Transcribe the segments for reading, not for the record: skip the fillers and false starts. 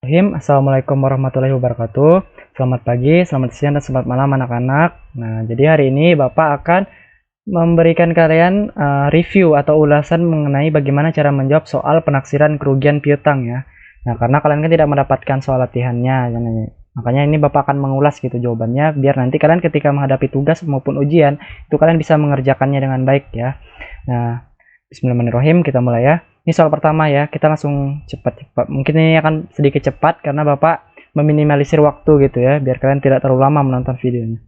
Assalamualaikum warahmatullahi wabarakatuh. Selamat pagi, selamat siang, dan selamat malam anak-anak. Nah, jadi hari ini Bapak akan memberikan kalian review atau ulasan mengenai bagaimana cara menjawab soal penaksiran kerugian piutang ya. Nah, karena kalian kan tidak mendapatkan soal latihannya, makanya ini Bapak akan mengulas gitu jawabannya, biar nanti kalian ketika menghadapi tugas maupun ujian, itu kalian bisa mengerjakannya dengan baik ya. Nah, bismillahirrahmanirrahim, kita mulai ya. Ini soal pertama ya, kita langsung cepat-cepat. Mungkin ini akan sedikit cepat karena Bapak meminimalisir waktu gitu ya, biar kalian tidak terlalu lama menonton videonya.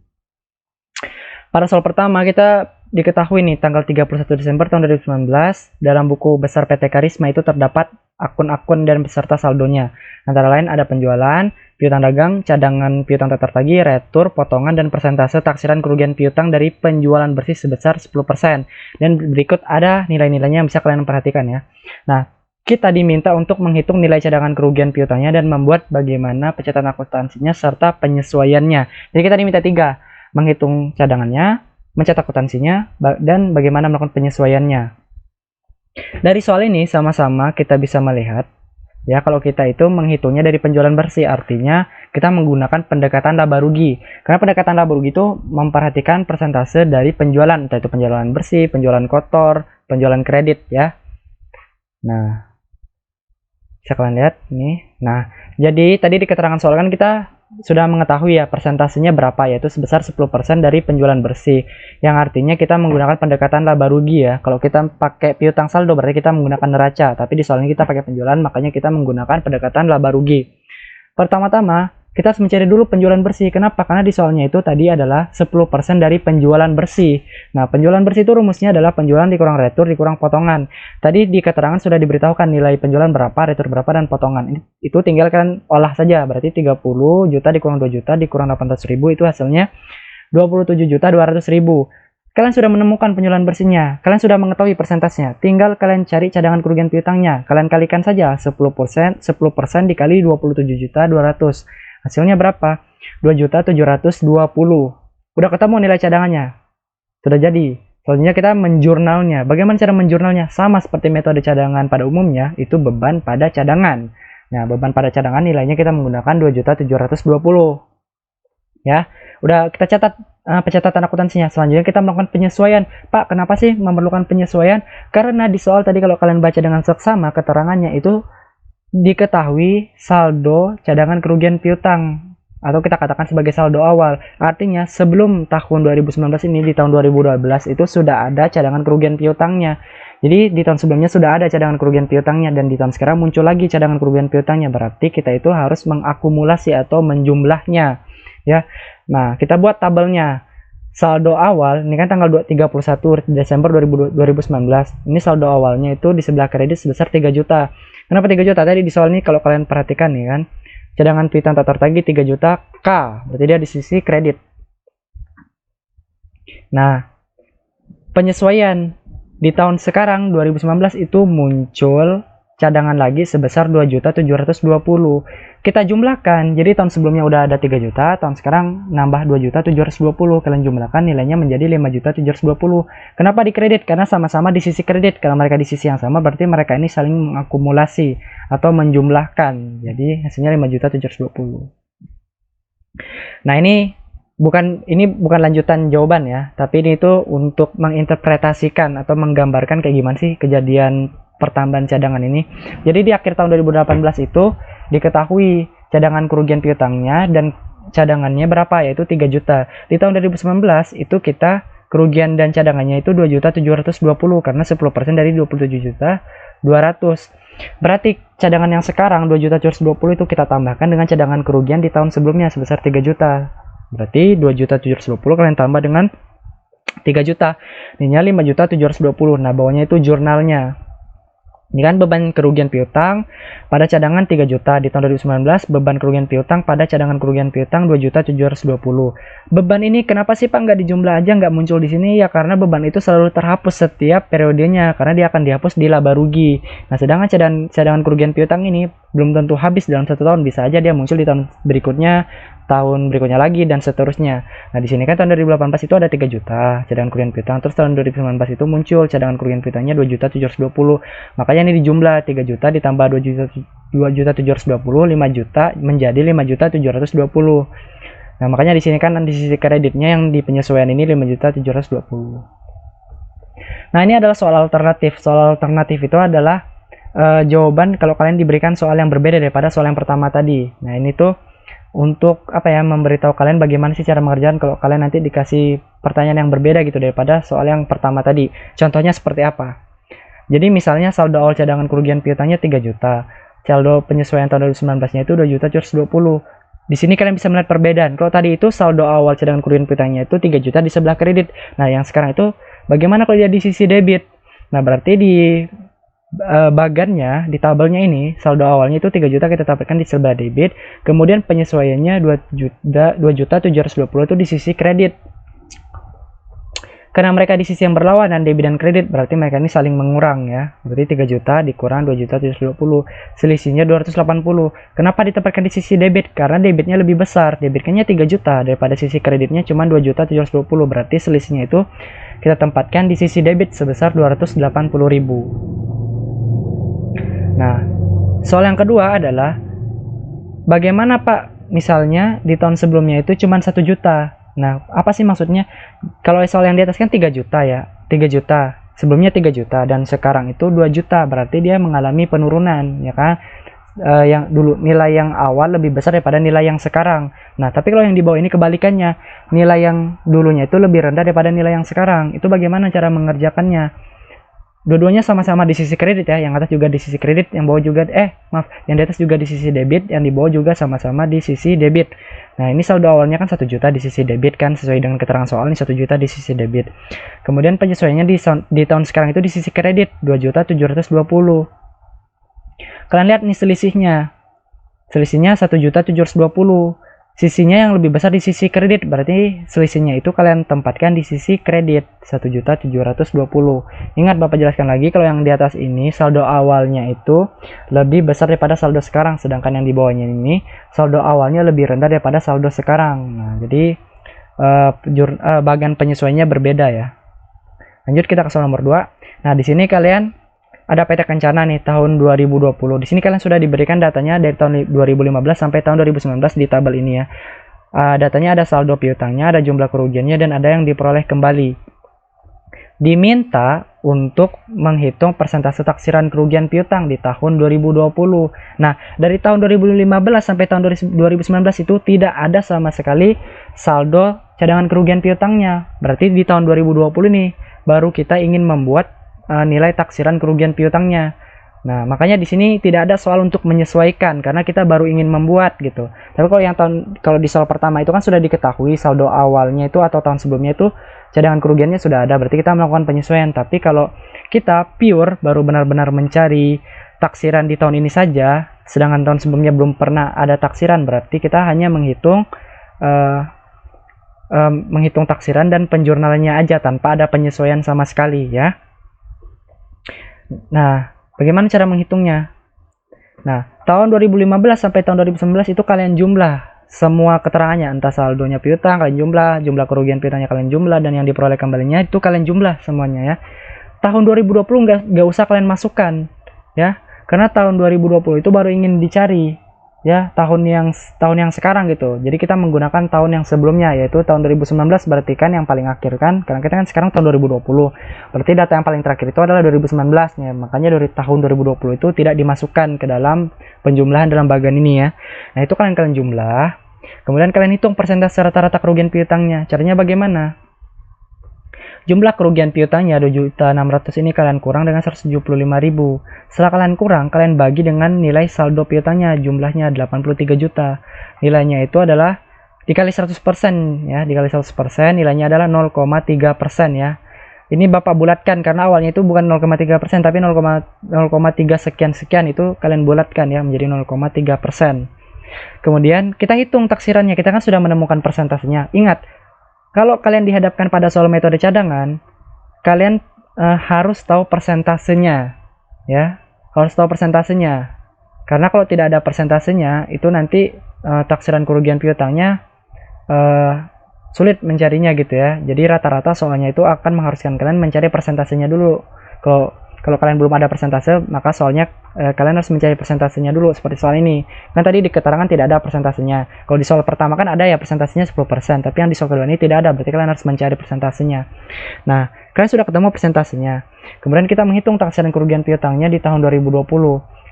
Pada soal pertama kita diketahui nih tanggal 31 Desember tahun 2019 dalam buku besar PT Karisma itu terdapat akun-akun dan beserta saldonya. Antara lain ada penjualan, piutang dagang, cadangan piutang tak tertagih, retur, potongan, dan persentase taksiran kerugian piutang dari penjualan bersih sebesar 10%. Dan berikut ada nilai-nilainya yang bisa kalian perhatikan ya. Nah, kita diminta untuk menghitung nilai cadangan kerugian piutangnya dan membuat bagaimana pencatatan akuntansinya serta penyesuaiannya. Jadi kita diminta 3, menghitung cadangannya, mencatat akuntansinya, dan bagaimana melakukan penyesuaiannya. Dari soal ini sama-sama kita bisa melihat ya, kalau kita itu menghitungnya dari penjualan bersih, artinya kita menggunakan pendekatan laba rugi. Karena pendekatan laba rugi itu memperhatikan persentase dari penjualan, entah itu penjualan bersih, penjualan kotor, penjualan kredit ya. Nah, bisa kalian lihat nih. Nah, jadi tadi di keterangan soal kan kita sudah mengetahui ya persentasenya berapa, yaitu sebesar 10% dari penjualan bersih, yang artinya kita menggunakan pendekatan laba rugi ya. Kalau kita pakai piutang saldo berarti kita menggunakan neraca, tapi di soal ini kita pakai penjualan, makanya kita menggunakan pendekatan laba rugi. Pertama-tama kita harus mencari dulu penjualan bersih. Kenapa? Karena di soalnya itu tadi adalah 10% dari penjualan bersih. Nah, penjualan bersih itu rumusnya adalah penjualan dikurang retur dikurang potongan. Tadi di keterangan sudah diberitahukan nilai penjualan berapa, retur berapa, dan potongan. Itu tinggal kalian olah saja. Berarti 30 juta dikurang 2 juta dikurang 800.000 itu hasilnya 27.200.000. Kalian sudah menemukan penjualan bersihnya, kalian sudah mengetahui persentasenya, tinggal kalian cari cadangan kerugian piutangnya. Kalian kalikan saja 10% dikali 27.200. Hasilnya berapa? 2.720. Udah ketemu nilai cadangannya. Sudah jadi. Selanjutnya kita menjurnalnya. Bagaimana cara menjurnalnya? Sama seperti metode cadangan pada umumnya, itu beban pada cadangan. Nah, beban pada cadangan nilainya kita menggunakan 2.720. Ya, udah kita catat pencatatan akuntansinya. Selanjutnya kita melakukan penyesuaian. Pak, kenapa sih memerlukan penyesuaian? Karena di soal tadi kalau kalian baca dengan seksama keterangannya itu diketahui saldo cadangan kerugian piutang, atau kita katakan sebagai saldo awal. Artinya sebelum tahun 2019 ini, di tahun 2012 itu sudah ada cadangan kerugian piutangnya. Jadi di tahun sebelumnya sudah ada cadangan kerugian piutangnya, dan di tahun sekarang muncul lagi cadangan kerugian piutangnya. Berarti kita itu harus mengakumulasi atau menjumlahnya ya. Nah, kita buat tabelnya. Saldo awal ini kan tanggal 31 Desember 2019. Ini saldo awalnya itu di sebelah kredit sebesar 3 juta. Kenapa 3 juta? Tadi di soal ini kalau kalian perhatikan nih kan, cadangan piutang tak tertagih 3 juta K, berarti dia di sisi kredit. Nah, penyesuaian di tahun sekarang 2019 itu muncul cadangan lagi sebesar 2.720. Kita jumlahkan, jadi tahun sebelumnya udah ada 3 juta, tahun sekarang nambah 2.720. Kalian jumlahkan nilainya menjadi 5.720. Kenapa di kredit? Karena sama-sama di sisi kredit. Kalau mereka di sisi yang sama, berarti mereka ini saling mengakumulasi atau menjumlahkan. Jadi hasilnya 5.720. Nah, ini bukan lanjutan jawaban ya, tapi ini itu untuk menginterpretasikan atau menggambarkan kayak gimana sih kejadian pertambahan cadangan ini. Jadi di akhir tahun 2018 itu diketahui cadangan kerugian piutangnya dan cadangannya berapa, yaitu 3 juta. Di tahun 2019 itu kita kerugian dan cadangannya itu 2.720 karena 10% dari 27.200. Berarti cadangan yang sekarang 2.720 itu kita tambahkan dengan cadangan kerugian di tahun sebelumnya sebesar 3 juta. Berarti 2.720 kalian tambah dengan 3 juta. Ininya 5.720. Nah, bawahnya itu jurnalnya. Ini kan beban kerugian piutang pada cadangan 3 juta. Di tahun 2019 beban kerugian piutang pada cadangan kerugian piutang 2.720. Beban ini kenapa sih Pak nggak dijumlah aja, nggak muncul di sini? Ya karena beban itu selalu terhapus setiap periodenya, karena dia akan dihapus di laba rugi. Nah, sedangkan cadangan kerugian piutang ini belum tentu habis dalam 1 tahun, bisa aja dia muncul di tahun berikutnya lagi dan seterusnya. Nah, di sini kan tahun 2018 itu ada 3 juta cadangan kerugian piutang, terus tahun 2019 itu muncul cadangan kerugian piutangnya 2.720. Makanya ini dijumlah 3 juta ditambah 2.720, 5 juta menjadi 5.720. Nah, makanya di sini kan di sisi kreditnya yang di penyesuaian ini 5.720. Nah, ini adalah soal alternatif. Soal alternatif itu adalah jawaban kalau kalian diberikan soal yang berbeda daripada soal yang pertama tadi. Nah, ini tuh untuk apa ya, memberitahu kalian bagaimana sih cara mengerjakan kalau kalian nanti dikasih pertanyaan yang berbeda gitu daripada soal yang pertama tadi. Contohnya seperti apa? Jadi misalnya saldo awal cadangan kerugian piutangnya 3 juta. Saldo penyesuaian tahun 2019-nya itu 2.720. Di sini kalian bisa melihat perbedaan. Kalau tadi itu saldo awal cadangan kerugian piutangnya itu 3 juta di sebelah kredit. Nah, yang sekarang itu bagaimana kalau dia di sisi debit? Nah, berarti di bagannya di tabelnya ini saldo awalnya itu 3 juta kita tampilkan di sebelah debit, kemudian penyesuaiannya 2.720 itu di sisi kredit. Karena mereka di sisi yang berlawanan debit dan kredit, berarti mereka ini saling mengurang ya. Berarti 3 juta dikurang 2.720, selisihnya 280. Kenapa ditempatkan di sisi debit? Karena debitnya lebih besar, debitnya 3 juta daripada sisi kreditnya cuma 2.720, berarti selisihnya itu kita tempatkan di sisi debit sebesar 280.000. Nah, soal yang kedua adalah bagaimana Pak, misalnya di tahun sebelumnya itu cuma 1 juta. Nah, apa sih maksudnya? Kalau soal yang di atas kan 3 juta ya, 3 juta. Sebelumnya 3 juta dan sekarang itu 2 juta, berarti dia mengalami penurunan, ya kan? Yang dulu nilai yang awal lebih besar daripada nilai yang sekarang. Nah, tapi kalau yang di bawah ini kebalikannya, nilai yang dulunya itu lebih rendah daripada nilai yang sekarang. Itu bagaimana cara mengerjakannya? Dua-duanya sama-sama di sisi kredit ya, yang atas juga di sisi kredit, yang bawah juga yang di atas juga di sisi debit, yang di bawah juga sama-sama di sisi debit. Nah, ini saldo awalnya kan 1 juta di sisi debit kan, sesuai dengan keterangan soal ini 1 juta di sisi debit. Kemudian penyesuaiannya di tahun sekarang itu di sisi kredit 2.720. Kalian lihat nih selisihnya. Selisihnya 1.720. Sisinya yang lebih besar di sisi kredit, berarti selisihnya itu kalian tempatkan di sisi kredit 1.720. Ingat Bapak jelaskan lagi, kalau yang di atas ini saldo awalnya itu lebih besar daripada saldo sekarang, sedangkan yang di bawahnya ini saldo awalnya lebih rendah daripada saldo sekarang. Nah, jadi bagian penyesuaiannya berbeda ya. Lanjut kita ke soal nomor 2. Nah, di sini kalian ada peta kencana nih tahun 2020. Di sini kalian sudah diberikan datanya dari tahun 2015 sampai tahun 2019 di tabel ini ya. Datanya ada saldo piutangnya, ada jumlah kerugiannya, dan ada yang diperoleh kembali. Diminta untuk menghitung persentase taksiran kerugian piutang di tahun 2020. Nah, dari tahun 2015 sampai tahun 2019 itu tidak ada sama sekali saldo cadangan kerugian piutangnya. Berarti di tahun 2020 nih baru kita ingin membuat nilai taksiran kerugian piutangnya. Nah, makanya di sini tidak ada soal untuk menyesuaikan karena kita baru ingin membuat gitu. Tapi kalau di soal pertama itu kan sudah diketahui saldo awalnya itu atau tahun sebelumnya itu cadangan kerugiannya sudah ada, berarti kita melakukan penyesuaian. Tapi kalau kita pure baru benar-benar mencari taksiran di tahun ini saja, sedangkan tahun sebelumnya belum pernah ada taksiran, berarti kita hanya menghitung taksiran dan penjurnalannya aja tanpa ada penyesuaian sama sekali ya. Nah, bagaimana cara menghitungnya? Nah, tahun 2015 sampai tahun 2019 itu kalian jumlah semua keterangannya, entah saldonya piutang kalian jumlah kerugian piutangnya kalian jumlah, dan yang diperoleh kembalinya itu kalian jumlah semuanya ya. Tahun 2020 nggak usah kalian masukkan ya, karena tahun 2020 itu baru ingin dicari ya tahun yang sekarang gitu. Jadi kita menggunakan tahun yang sebelumnya, yaitu tahun 2019, berarti kan yang paling akhir kan, karena kita kan sekarang tahun 2020, berarti data yang paling terakhir itu adalah 2019 ya. Makanya dari tahun 2020 itu tidak dimasukkan ke dalam penjumlahan dalam bagian ini ya. Nah, itu kalian jumlah, kemudian kalian hitung persentase rata-rata kerugian piutangnya. Caranya bagaimana? Jumlah kerugian piutangnya 2.600.000 ini kalian kurang dengan 175.000. Setelah kalian kurang, kalian bagi dengan nilai saldo piutangnya, jumlahnya 83 juta. Nilainya itu adalah dikali 100% ya, dikali 100% nilainya adalah 0,3% ya. Ini Bapak bulatkan karena awalnya itu bukan 0,3% tapi 0,3 sekian itu kalian bulatkan ya menjadi 0,3%. Kemudian kita hitung taksirannya, kita kan sudah menemukan persentasenya. Ingat, kalau kalian dihadapkan pada soal metode cadangan, kalian harus tahu persentasenya ya, harus tahu persentasenya. Karena kalau tidak ada persentasenya, itu nanti taksiran kerugian piutangnya sulit mencarinya gitu ya. Jadi rata-rata soalnya itu akan mengharuskan kalian mencari persentasenya dulu. Kalau kalian belum ada persentase, maka soalnya kalian harus mencari persentasenya dulu, seperti soal ini. Kan tadi di keterangan tidak ada persentasenya. Kalau di soal pertama kan ada ya persentasenya 10%, tapi yang di soal kedua ini tidak ada, berarti kalian harus mencari persentasenya. Nah, kalian sudah ketemu persentasenya. Kemudian kita menghitung taksiran kerugian piutangnya di tahun 2020.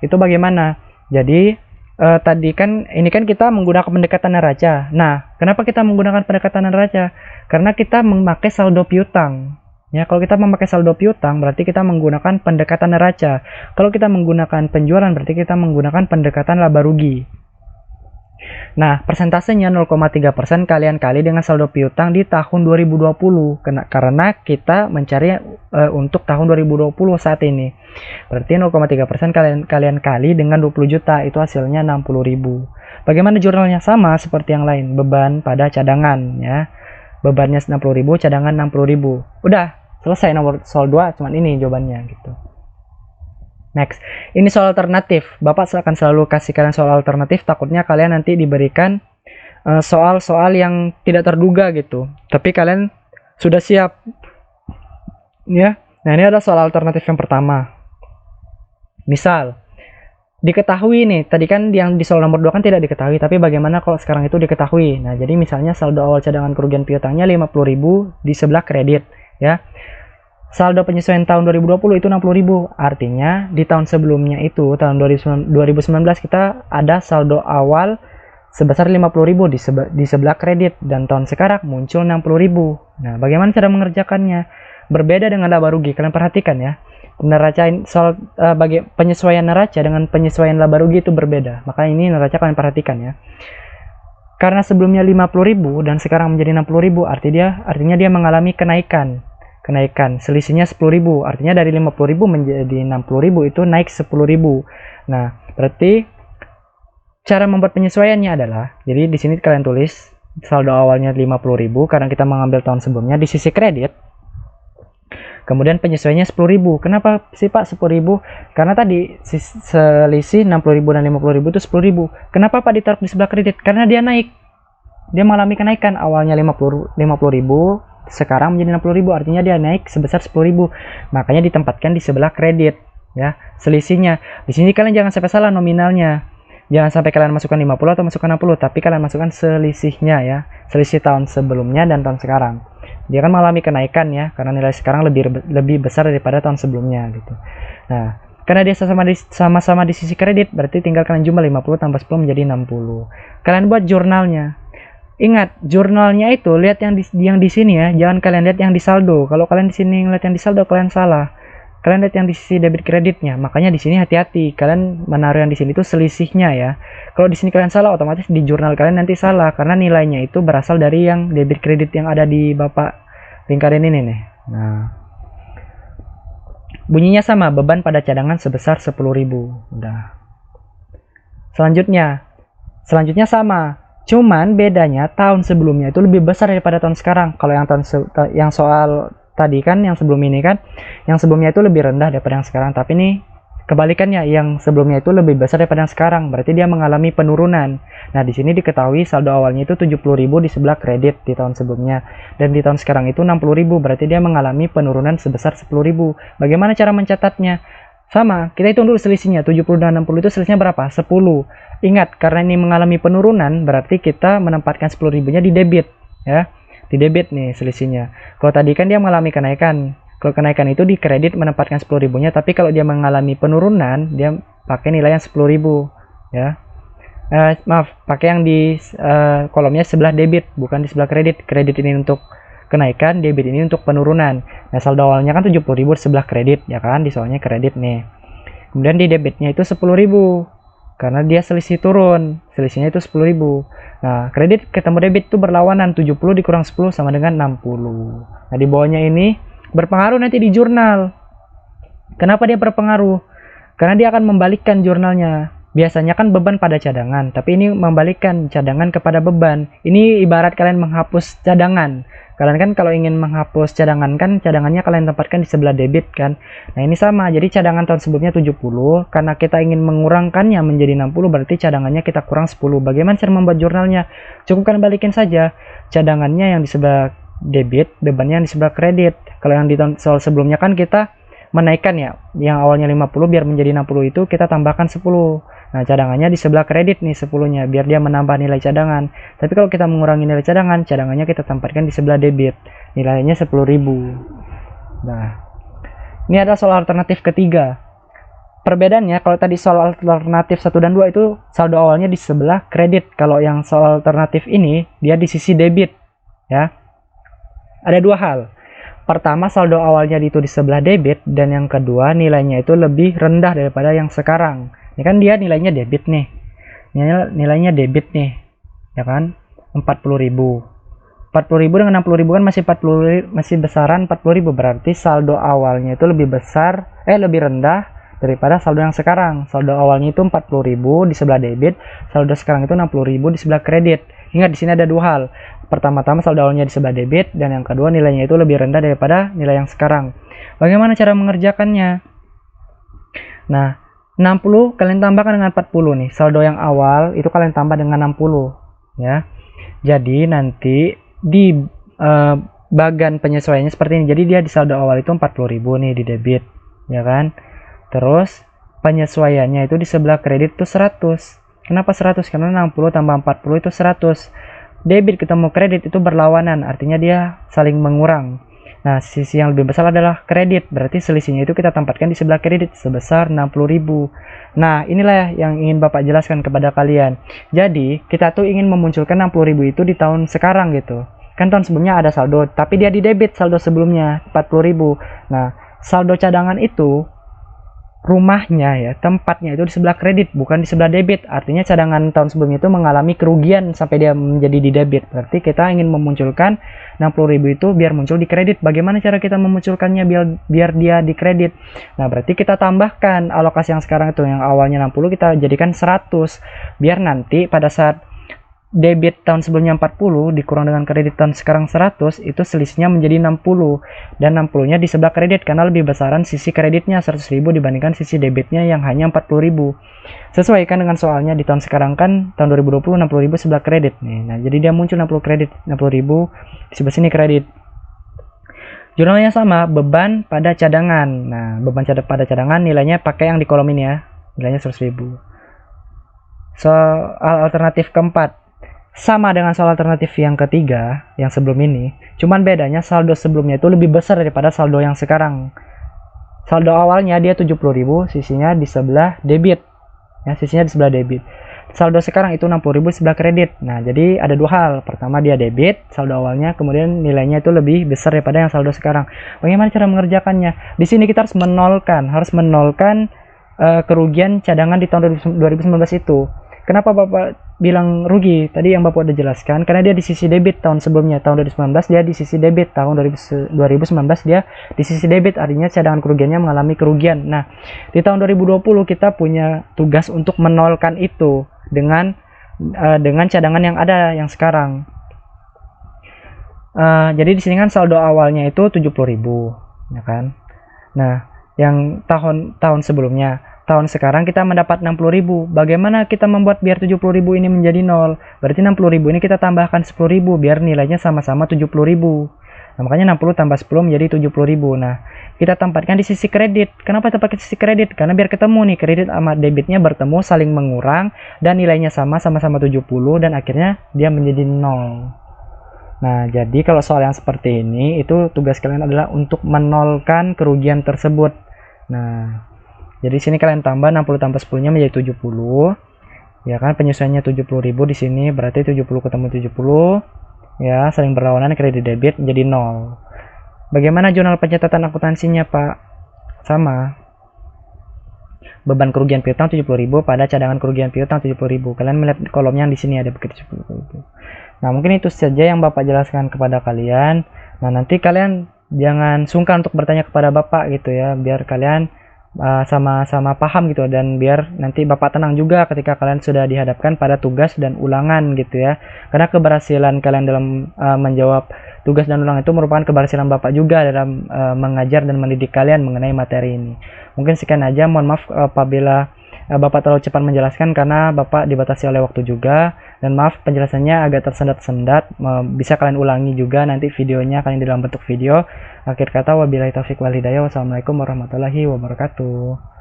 Itu bagaimana? Jadi tadi kan ini kan kita menggunakan pendekatan neraca. Nah, kenapa kita menggunakan pendekatan neraca? Karena kita memakai saldo piutang. Ya, kalau kita memakai saldo piutang berarti kita menggunakan pendekatan neraca. Kalau kita menggunakan penjualan berarti kita menggunakan pendekatan laba rugi. Nah, persentasenya 0,3% kalian kali dengan saldo piutang di tahun 2020 karena kita mencari untuk tahun 2020 saat ini. Berarti 0,3% kalian kali dengan 20 juta, itu hasilnya 60.000. Bagaimana jurnalnya? Sama seperti yang lain, beban pada cadangan ya. Bebannya 60.000, cadangan 60.000. Udah, selesai nomor soal 2, cuman ini jawabannya gitu. Next, ini soal alternatif. Bapak akan selalu kasih kalian soal alternatif, takutnya kalian nanti diberikan soal-soal yang tidak terduga gitu. Tapi kalian sudah siap. Ya. Nah, ini ada soal alternatif yang pertama. Misal, diketahui nih, tadi kan yang di soal nomor 2 kan tidak diketahui, tapi bagaimana kalau sekarang itu diketahui? Nah, jadi misalnya saldo awal cadangan kerugian piutangnya 50.000 di sebelah kredit, ya. Saldo penyesuaian tahun 2020 itu 60.000. Artinya di tahun sebelumnya itu tahun 2019 kita ada saldo awal sebesar 50.000 di sebelah kredit, dan tahun sekarang muncul 60.000. Nah, bagaimana cara mengerjakannya? Berbeda dengan laba rugi. Kalian perhatikan ya. Neraca soal bagi penyesuaian neraca dengan penyesuaian laba rugi itu berbeda. Maka ini neraca kalian perhatikan ya. Karena sebelumnya 50.000 dan sekarang menjadi 60.000, artinya dia mengalami kenaikan. Selisihnya 10.000, artinya dari 50.000 menjadi 60.000 itu naik 10.000. Nah, berarti cara membuat penyesuaiannya adalah, jadi di sini kalian tulis saldo awalnya 50.000 karena kita mengambil tahun sebelumnya di sisi kredit. Kemudian penyesuaiannya 10.000. Kenapa sih Pak 10.000? Karena tadi selisih 60.000 dan 50.000 itu 10.000. Kenapa Pak ditaruh di sebelah kredit? Karena dia naik. Dia mengalami kenaikan, awalnya 50.000 sekarang menjadi 60.000, artinya dia naik sebesar 10.000. Makanya ditempatkan di sebelah kredit ya, selisihnya. Di sini kalian jangan sampai salah nominalnya. Jangan sampai kalian masukkan 50 atau masukkan 60, tapi kalian masukkan selisihnya ya. Selisih tahun sebelumnya dan tahun sekarang. Dia kan mengalami kenaikan ya, karena nilai sekarang lebih besar daripada tahun sebelumnya gitu. Nah, karena dia sama-sama di sisi kredit, berarti tinggal kalian jumlah 50 tambah 10 menjadi 60. Kalian buat jurnalnya. Ingat, jurnalnya itu lihat yang di sini ya, jangan kalian lihat yang di saldo. Kalau kalian di sini lihat yang di saldo, kalian salah. Kalian lihat yang di sisi debit kreditnya. Makanya di sini hati-hati, kalian menaruh yang di sini itu selisihnya ya. Kalau di sini kalian salah, otomatis di jurnal kalian nanti salah karena nilainya itu berasal dari yang debit kredit yang ada di Bapak lingkaran ini nih. Nah, bunyinya sama, beban pada cadangan sebesar 10.000. Udah. Selanjutnya sama. Cuman bedanya tahun sebelumnya itu lebih besar daripada tahun sekarang. Kalau yang soal tadi kan yang sebelum ini kan, yang sebelumnya itu lebih rendah daripada yang sekarang. Tapi ini kebalikannya, yang sebelumnya itu lebih besar daripada yang sekarang. Berarti dia mengalami penurunan. Nah, di sini diketahui saldo awalnya itu 70.000 di sebelah kredit di tahun sebelumnya. Dan di tahun sekarang itu 60.000. Berarti dia mengalami penurunan sebesar 10.000. Bagaimana cara mencatatnya? Sama, kita hitung dulu selisihnya. 70 dan 60 itu selisihnya berapa? 10. Ingat, karena ini mengalami penurunan, berarti kita menempatkan 10.000-nya di debit ya. Di debit nih selisihnya. Kalau tadi kan dia mengalami kenaikan. Kalau kenaikan itu di kredit menempatkan 10.000-nya, tapi kalau dia mengalami penurunan, dia pakai nilai yang 10.000 ya. Maaf, pakai yang di kolomnya sebelah debit, bukan di sebelah kredit. Kredit ini untuk kenaikan, debit ini untuk penurunan. Nah, saldo awalnya kan 70.000 di sebelah kredit ya kan, di soalnya kredit nih. Kemudian di debitnya itu 10.000. Karena dia selisih turun, selisihnya itu 10.000. Nah, kredit ketemu debit itu berlawanan, 70 dikurang 10 sama dengan 60. Nah, di bawahnya ini berpengaruh nanti di jurnal. Kenapa dia berpengaruh? Karena dia akan membalikkan jurnalnya. Biasanya kan beban pada cadangan, tapi ini membalikkan cadangan kepada beban. Ini ibarat kalian menghapus cadangan. Kalian kan kalau ingin menghapus cadangan kan cadangannya kalian tempatkan di sebelah debit kan. Nah, ini sama. Jadi cadangan tahun sebelumnya 70, karena kita ingin mengurangkannya menjadi 60 berarti cadangannya kita kurang 10. Bagaimana cara membuat jurnalnya? Cukup kan balikin saja cadangannya yang di sebelah debit, bebannya yang di sebelah kredit. Kalau yang di tahun sebelumnya kan kita menaikkan ya, yang awalnya 50 biar menjadi 60 itu kita tambahkan 10. Nah, cadangannya di sebelah kredit nih 10-nya biar dia menambah nilai cadangan. Tapi kalau kita mengurangi nilai cadangan, cadangannya kita tempatkan di sebelah debit. Nilainya 10.000. Nah, ini ada soal alternatif ketiga. Perbedaannya kalau tadi soal alternatif 1 dan 2 itu saldo awalnya di sebelah kredit. Kalau yang soal alternatif ini dia di sisi debit, ya. Ada dua hal. Pertama, saldo awalnya itu di sebelah debit, dan yang kedua nilainya itu lebih rendah daripada yang sekarang. Ini kan dia nilainya debit nih. Nilainya debit nih. Ya kan? 40.000. 40.000 dengan 60.000 kan masih besaran 40.000, berarti saldo awalnya itu lebih rendah daripada saldo yang sekarang. Saldo awalnya itu 40.000 di sebelah debit, saldo sekarang itu 60.000 di sebelah kredit. Ingat di sini ada dua hal. Pertama-tama saldo awalnya di sebelah debit, dan yang kedua nilainya itu lebih rendah daripada nilai yang sekarang. Bagaimana cara mengerjakannya? Nah, 60 kalian tambahkan dengan 40 nih. Saldo yang awal itu kalian tambah dengan 60 ya. Jadi nanti di bagian penyesuaiannya seperti ini. Jadi dia di saldo awal itu 40.000 nih di debit, ya kan? Terus penyesuaiannya itu di sebelah kredit itu 100. Kenapa 100? Karena 60 tambah 40 itu 100. Debit ketemu kredit itu berlawanan, artinya dia saling mengurang. Nah, sisi yang lebih besar adalah kredit, berarti selisihnya itu kita tempatkan di sebelah kredit sebesar 60.000. Nah, inilah yang ingin Bapak jelaskan kepada kalian. Jadi, kita tuh ingin memunculkan 60.000 itu di tahun sekarang gitu. Kan tahun sebelumnya ada saldo, tapi dia di debit saldo sebelumnya 40.000. Nah, saldo cadangan itu rumahnya ya, tempatnya itu di sebelah kredit bukan di sebelah debit. Artinya cadangan tahun sebelumnya itu mengalami kerugian sampai dia menjadi di debit. Berarti kita ingin memunculkan 60.000 itu biar muncul di kredit. Bagaimana cara kita memunculkannya biar dia di kredit? Nah, berarti kita tambahkan alokasi yang sekarang itu yang awalnya 60 kita jadikan 100 biar nanti pada saat debit tahun sebelumnya 40 dikurang dengan kredit tahun sekarang 100, itu selisihnya menjadi 60, dan 60 nya di sebelah kredit karena lebih besaran sisi kreditnya 100.000 dibandingkan sisi debitnya yang hanya 40.000. Sesuaikan dengan soalnya di tahun sekarang kan tahun 2020 60.000 sebelah kredit nih. Nah, jadi dia muncul 60 kredit, 60.000 di sebelah sini kredit. Jurnalnya sama, beban pada cadangan. Nah, beban pada cadangan nilainya pakai yang di kolom ini ya, nilainya 100.000. Soal alternatif keempat sama dengan soal alternatif yang ketiga yang sebelum ini, cuman bedanya saldo sebelumnya itu lebih besar daripada saldo yang sekarang. Saldo awalnya dia 70.000, sisinya di sebelah debit ya, sisinya di sebelah debit. Saldo sekarang itu 60.000 sebelah kredit. Nah, jadi ada dua hal. Pertama dia debit saldo awalnya, kemudian nilainya itu lebih besar daripada yang saldo sekarang. Bagaimana cara mengerjakannya? Di sini kita harus menolkan kerugian cadangan di tahun 2019 itu. Kenapa Bapak bilang rugi? Tadi yang Bapak udah jelaskan, karena dia di sisi debit tahun sebelumnya, tahun 2019 dia di sisi debit, tahun 2019 dia di sisi debit, artinya cadangan kerugiannya mengalami kerugian. Nah, di tahun 2020 kita punya tugas untuk menolkan itu dengan cadangan yang ada yang sekarang. Jadi di sini kan saldo awalnya itu 70.000, ya kan? Nah, yang tahun sebelumnya, tahun sekarang kita mendapat 60.000. Bagaimana kita membuat biar 70.000 ini menjadi 0? Berarti 60.000 ini kita tambahkan 10.000 biar nilainya sama-sama 70.000. Nah, makanya 60 tambah 10 menjadi 70.000. Nah, kita tempatkan di sisi kredit. Kenapa kita pakai sisi kredit? Karena biar ketemu nih, kredit sama debitnya bertemu, saling mengurang, dan nilainya sama-sama 70, dan akhirnya dia menjadi 0. Nah, jadi kalau soal yang seperti ini, itu tugas kalian adalah untuk menolkan kerugian tersebut. Nah, jadi sini kalian tambah 60 tambah 10-nya menjadi 70. Ya kan, penyesuaiannya 70.000 di sini, berarti 70 ketemu 70. Ya, saling berlawanan kredit debit menjadi 0. Bagaimana jurnal pencatatan akuntansinya, Pak? Sama. Beban kerugian piutang 70.000 pada cadangan kerugian piutang 70.000. Kalian melihat kolomnya di sini ada begitu 70.000. Nah, mungkin itu saja yang Bapak jelaskan kepada kalian. Nah, nanti kalian jangan sungkan untuk bertanya kepada Bapak gitu ya, biar kalian sama-sama paham gitu, dan biar nanti Bapak tenang juga ketika kalian sudah dihadapkan pada tugas dan ulangan gitu ya. Karena keberhasilan kalian dalam menjawab tugas dan ulangan itu merupakan keberhasilan Bapak juga dalam mengajar dan mendidik kalian mengenai materi ini. Mungkin sekian aja, mohon maaf apabila Bapak terlalu cepat menjelaskan karena Bapak dibatasi oleh waktu juga, dan maaf penjelasannya agak tersendat-sendat. Bisa kalian ulangi juga nanti videonya kalian dalam bentuk video. Akhir kata, wabillahi taufik wal hidayah. Wassalamualaikum warahmatullahi wabarakatuh.